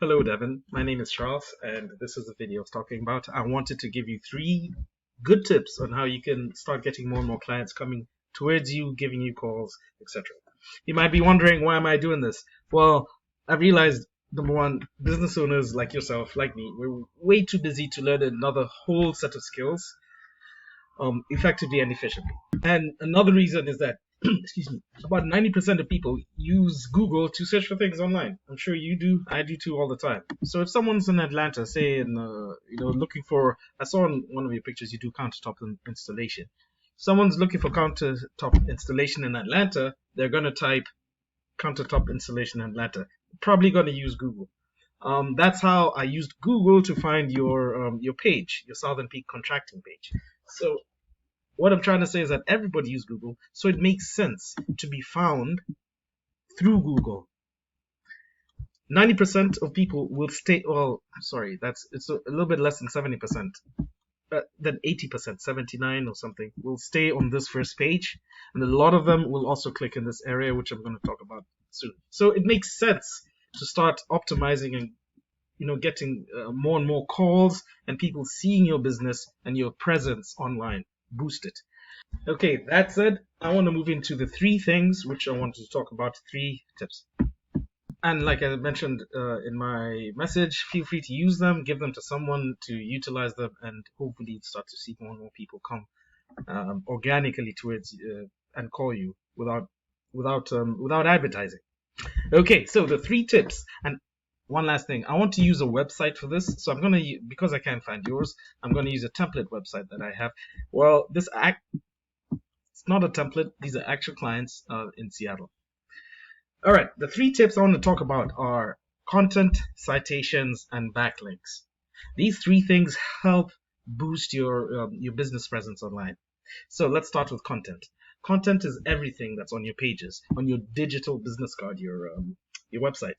Hello, Devin. My name is Charles, and this is the video I was talking about. I wanted to give you 3 good tips on how you can start getting more and more clients coming towards you, giving you calls, etc. You might be wondering, why am I doing this? Well, I realized, number one, business owners like yourself, like me, we're way too busy to learn another whole set of skills effectively and efficiently. And another reason is that, excuse me, about 90% of people use Google to search for things online. I'm sure you do. I do too all the time. So if someone's in Atlanta, say looking for, I saw in one of your pictures you do countertop installation. If someone's looking for countertop installation in Atlanta, they're going to type countertop installation in Atlanta. Probably going to use Google. That's how I used Google to find your page, your Southern Peak contracting page. So what I'm trying to say is that everybody uses Google, so it makes sense to be found through Google. 90% of people will stay, well, sorry, it's a little bit less than 70%, than 80%, 79 or something, will stay on this first page, and a lot of them will also click in this area, which I'm going to talk about soon. So it makes sense to start optimizing and getting more and more calls and people seeing your business and your presence online. Boost it. Okay, that said, I want to move into the 3 things which I wanted to talk about, 3 tips. And like I mentioned in my message, feel free to use them, give them to someone to utilize them, and hopefully start to see more and more people come organically towards and call you without advertising. Okay, so the 3 tips. And one last thing, I want to use a website for this, so I'm going to, because I can't find yours, I'm going to use a template website that I have. Well, it's not a template, these are actual clients in Seattle. All right, the 3 tips I want to talk about are content, citations, and backlinks. These 3 things help boost your business presence online. So let's start with content. Content is everything that's on your pages, on your digital business card, your website.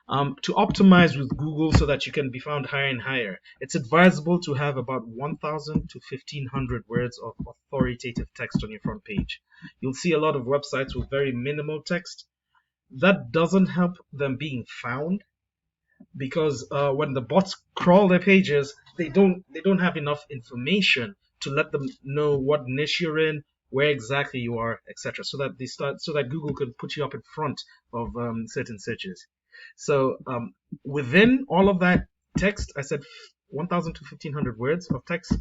To optimize with Google so that you can be found higher and higher, it's advisable to have about 1,000 to 1,500 words of authoritative text on your front page. You'll see a lot of websites with very minimal text. That doesn't help them being found, because when the bots crawl their pages, they don't have enough information to let them know what niche you're in, where exactly you are, etc., so that Google can put you up in front of certain searches. So within all of that text, I said 1,000 to 1,500 words of text.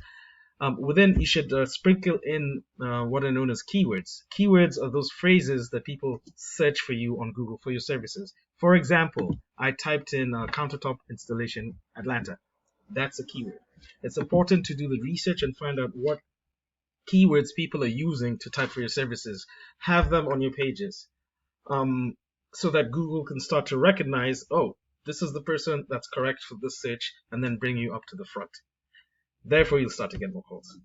Within, you should sprinkle in what are known as keywords. Keywords are those phrases that people search for you on Google for your services. For example, I typed in countertop installation Atlanta. That's a keyword. It's important to do the research and find out what keywords people are using to type for your services. Have them on your pages, so that Google can start to recognize, oh, this is the person that's correct for this search, and then bring you up to the front. Therefore, you'll start to get more calls.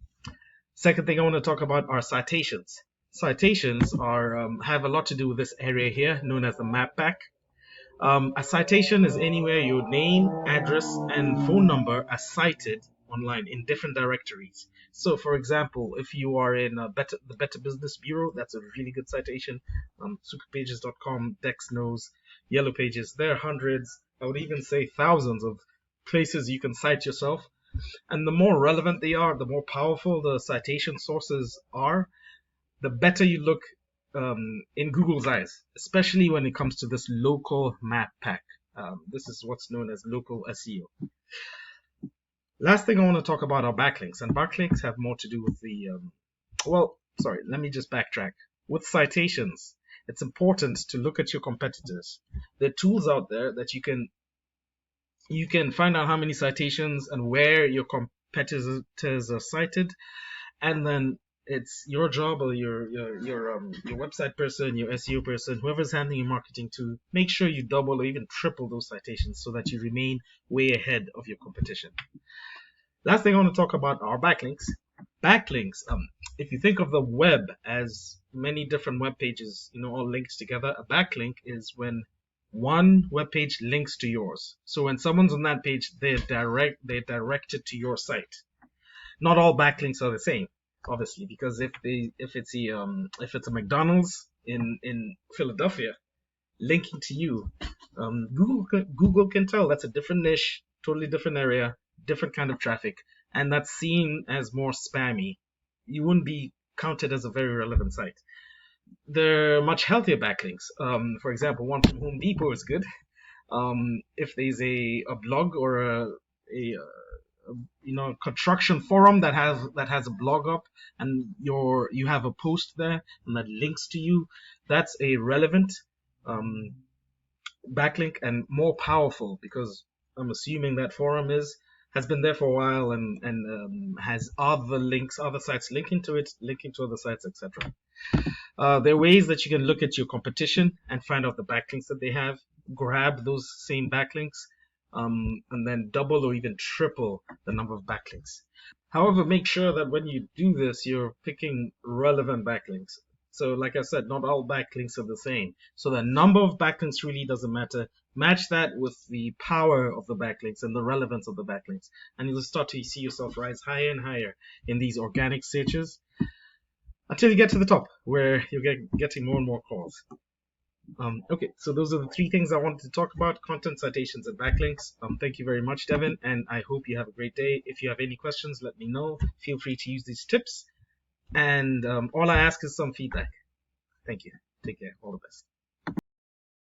Second thing I want to talk about are citations. Citations have a lot to do with this area here, known as the map pack. A citation is anywhere your name, address, and phone number are cited online in different directories. So, for example, if you are in the Better Business Bureau, that's a really good citation. Superpages.com, DexKnows, Yellow Pages, there are hundreds, I would even say thousands of places you can cite yourself. And the more relevant they are, the more powerful the citation sources are, the better you look in Google's eyes, especially when it comes to this local map pack. This is what's known as local SEO. Last thing I want to talk about are backlinks, and backlinks have more to do with let me just backtrack. With citations, it's important to look at your competitors. There are tools out there that you can find out how many citations and where your competitors are cited, and then it's your job, or your website person, your SEO person, whoever's handling your marketing, to make sure you double or even triple those citations so that you remain way ahead of your competition. Last thing I want to talk about are backlinks. Backlinks, if you think of the web as many different web pages, all linked together, a backlink is when one web page links to yours. So when someone's on that page, they're directed to your site. Not all backlinks are the same, obviously, because if it's a McDonald's in Philadelphia, linking to you. Google can tell that's a different niche, totally different area, different kind of traffic, and that's seen as more spammy. You wouldn't be counted as a very relevant site. There are much healthier backlinks. For example, one from Home Depot is good. If there's a blog or a construction forum that has a blog up, and you have a post there and that links to you, that's a relevant um, backlink and more powerful, because I'm assuming that forum has been there for a while and has other links, other sites linking to it, linking to other sites, etc. There are ways that you can look at your competition and find out the backlinks that they have, grab those same backlinks, and then double or even triple the number of backlinks. However, make sure that when you do this, you're picking relevant backlinks. So like I said, not all backlinks are the same. So the number of backlinks really doesn't matter. Match that with the power of the backlinks and the relevance of the backlinks. And you'll start to see yourself rise higher and higher in these organic searches until you get to the top, where you're getting more and more calls. Okay, so those are the three things I wanted to talk about: content, citations, and backlinks. Thank you very much, Devin, and I hope you have a great day. If you have any questions, let me know. Feel free to use these tips, and all I ask is some feedback. Thank you. Take care. All the best.